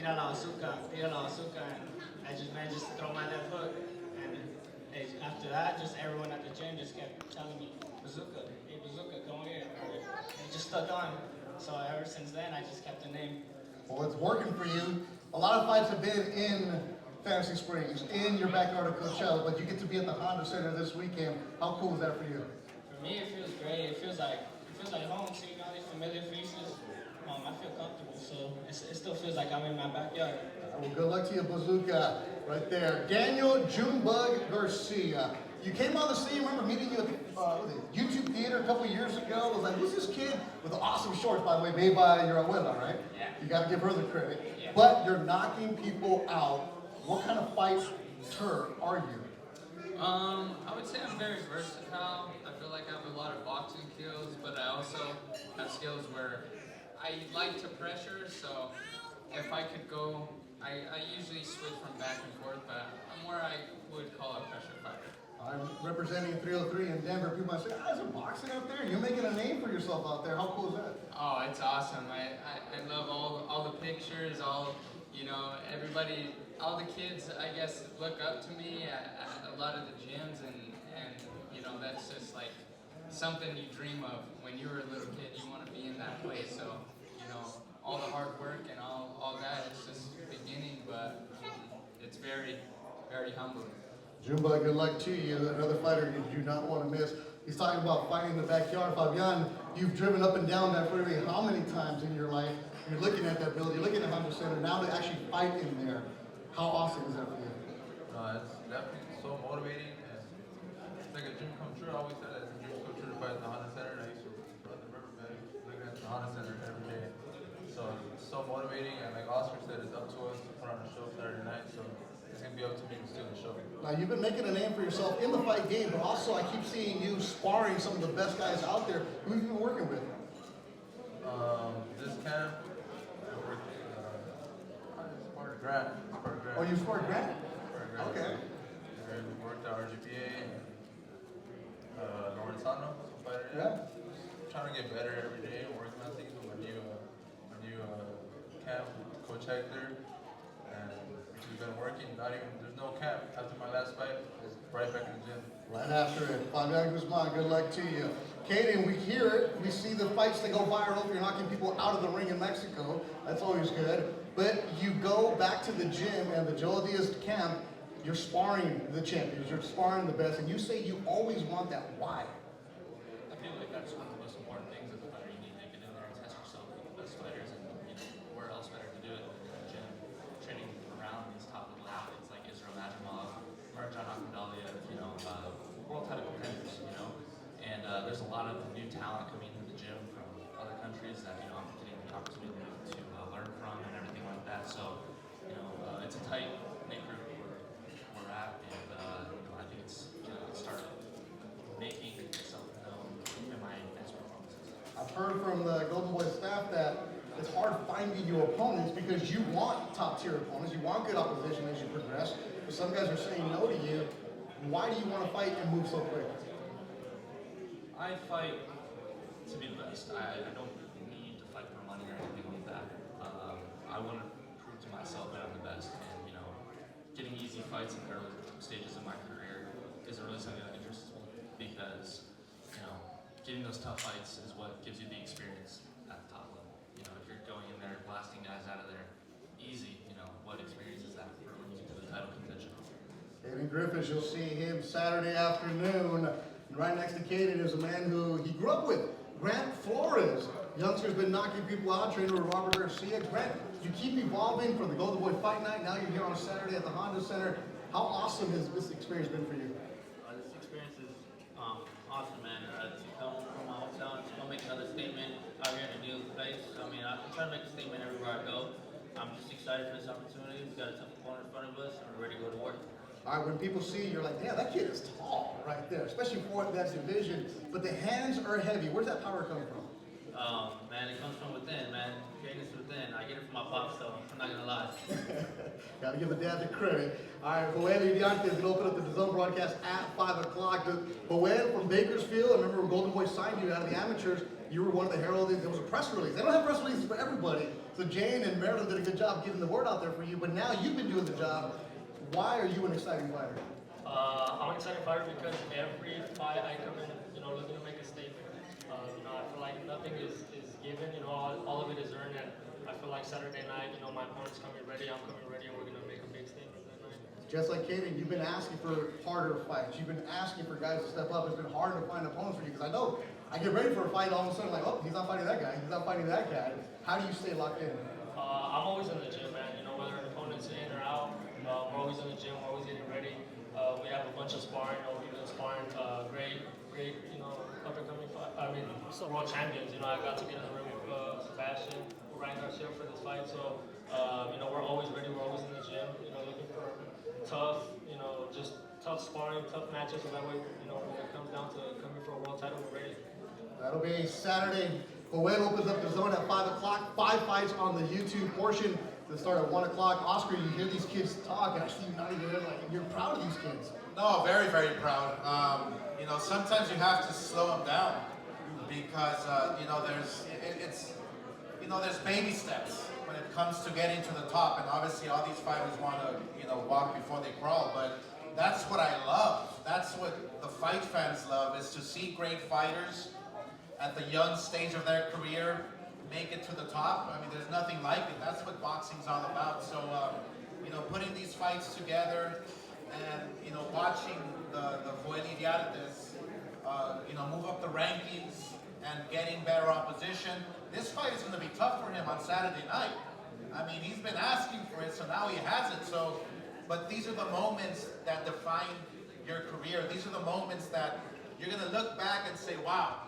tira la azúcar, and just throw my left hook. And after that, just everyone at the gym just kept telling me, Bazooka, hey Bazooka, come here. And it just stuck on. So ever since then, I just kept the name. Well, it's working for you. A lot of fights have been in Fantasy Springs, in your backyard of Coachella, but you get to be at the Honda Center this weekend. How cool is that for you? For me, it feels great. It feels like home, seeing all these familiar faces. I feel comfortable, so it still feels like I'm in my backyard. Well, good luck to you, Bazooka, right there. Daniel Junebug Garcia. You came on the scene, remember meeting you at the YouTube Theater a couple years ago. I was like, who's this kid with the awesome shorts, by the way, made by your abuela, right? Yeah. You got to give her the credit. Yeah. But you're knocking people out. What kind of fighter are you? I would say I'm very versatile. I feel like I have a lot of boxing skills, but I also have skills where I like to pressure, so if I could go, I usually switch from back and forth, but I'm where I would call a pressure fighter. I'm representing 303 in Denver. People might say, there's a boxing out there. You're making a name for yourself out there. How cool is that? Oh, it's awesome. I love all the pictures, everybody, all the kids, I guess, look up to me at a lot of the gyms, and that's just like something you dream of when you were a little kid. You want to be in that place, so, all the hard work and all that, it's just beginning, but it's very, very humbling. Jumba, good luck to you. Another fighter you do not want to miss. He's talking about fighting in the backyard. Fabian, you've driven up and down that freeway how many times in your life? You're looking at that building, you're looking at Honda Center, now to actually fight in there. How awesome is that for you? It's definitely so motivating, and it's like a dream come true. I always said that it's a dream come true to fight at the Honda Center, and I used to run the riverbed looking at the Honda Center every day. So it's so motivating, and like Oscar said, it's up to us to put on a show Saturday night, so it's going to be up to me to steal the show. Now, you've been making a name for yourself in the fight game, but also I keep seeing you sparring some of the best guys out there. Who have you been working with? This camp, I worked, sparred Grant. Oh, you sparred Grant? Sparred Grant. Okay. And we worked at RGPA, Lorenzano, some fighter. Yeah. Trying to get better every day and working on things with my new camp, Coach Hector. And we've been working, there's no camp. After my last fight, I was right back in the gym. Right after it. Fabian Guzman, good luck to you. Kaden, we hear it. We see the fights that go viral. You're knocking people out of the ring in Mexico. That's always good. But you go back to the gym and the Joe Diaz camp, you're sparring the champions. You're sparring the best. And you say you always want that. Why? I feel like that's one of the most important things as a fighter. You need to get in there and test yourself with the best fighters, and where else better to do it than in the gym, training around these top level athletes like Israel Majimov, Marjan Akhmadaliev, world title contenders, and there's a lot of new talent coming into the gym from other countries that I'm getting the opportunity to learn from and everything like that. So it's a tight knit group we're at, and I think it's start making itself known in my next performances. I've heard from the Golden Boy staff that it's hard finding your opponents because you want top tier opponents, you want good opposition as you progress, but some guys are saying no to you. Why do you want to fight and move so quick? I fight to be the best. I don't need to fight for money or anything like that. I want to prove to myself that I'm the best, and getting easy fights in the early stages of my career isn't really something that interests me, because getting those tough fights is what gives you the experience at the top level. If you're going in there blasting guys out of there easy, what experience is that for when you get to the title contention? Caden Griffiths, you'll see him Saturday afternoon. Right next to Caden is a man who he grew up with, Grant Flores. Youngster's been knocking people out, trainer with Robert Garcia. Grant, you keep evolving from the Golden Boy Fight Night. Now you're here on a Saturday at the Honda Center. How awesome has this experience been for you? This experience is awesome, man. To come from my hometown, to come make another statement out here in a new place. I try to make a statement everywhere I go. I'm just excited for this opportunity. We've got a tough opponent in front of us, and we're ready to go to work. All right, when people see you, you're like, damn, that kid is tall right there, especially for that division. But the hands are heavy. Where's that power come from? Man, it comes from within, man. Greatness within. I get it from my pops, so I'm not gonna lie. Gotta give the dad the credit. All right, Joel Iriarte is gonna open up the DAZN broadcast at 5 o'clock. Joel from Bakersfield, I remember when Golden Boy signed you out of the amateurs, you were one of the heralded. There was a press release. They don't have press releases for everybody. So Jane and Marilyn did a good job getting the word out there for you, but now you've been doing the job. Why are you an exciting fighter? I'm an excited fighter because every fight I come in, looking to make a statement. I feel like nothing is given, all of it is earned, and I feel like Saturday night, my opponent's coming ready, I'm coming ready, and we're gonna make a big statement that night. Just like Kaden, you've been asking for harder fights. You've been asking for guys to step up. It's been hard to find opponents for you because I know I get ready for a fight, all of a sudden like, oh, he's not fighting that guy. He's not fighting that guy. How do you stay locked in? I'm always in the gym, man. Whether an opponent's in or out, we're always in the gym. We're always getting ready. We have a bunch of sparring. We've been sparring great, up and coming. World champions. I got to get in the ring with Sebastian, Ryan Garcia for this fight. So, we're always ready. We're always in the gym. Looking for tough, just tough sparring, tough matches. So that way, when it comes down to coming for a world title, we're ready. That'll be Saturday. Bowen opens up the zone at 5 o'clock. 5 fights on the YouTube portion that start at 1 o'clock. Oscar, you hear these kids talk, and I see you not even there, like, you're proud of these kids. No, very, very proud. Sometimes you have to slow them down because there's baby steps when it comes to getting to the top, and obviously all these fighters want to walk before they crawl. But that's what I love. That's what the fight fans love, is to see great fighters at the young stage of their career make it to the top. I mean, there's nothing like it. That's what boxing's all about. So, putting these fights together and, watching the Voelidiartes, move up the rankings and getting better opposition. This fight is going to be tough for him on Saturday night. I mean, he's been asking for it, so now he has it. So, but these are the moments that define your career. These are the moments that you're going to look back and say, wow,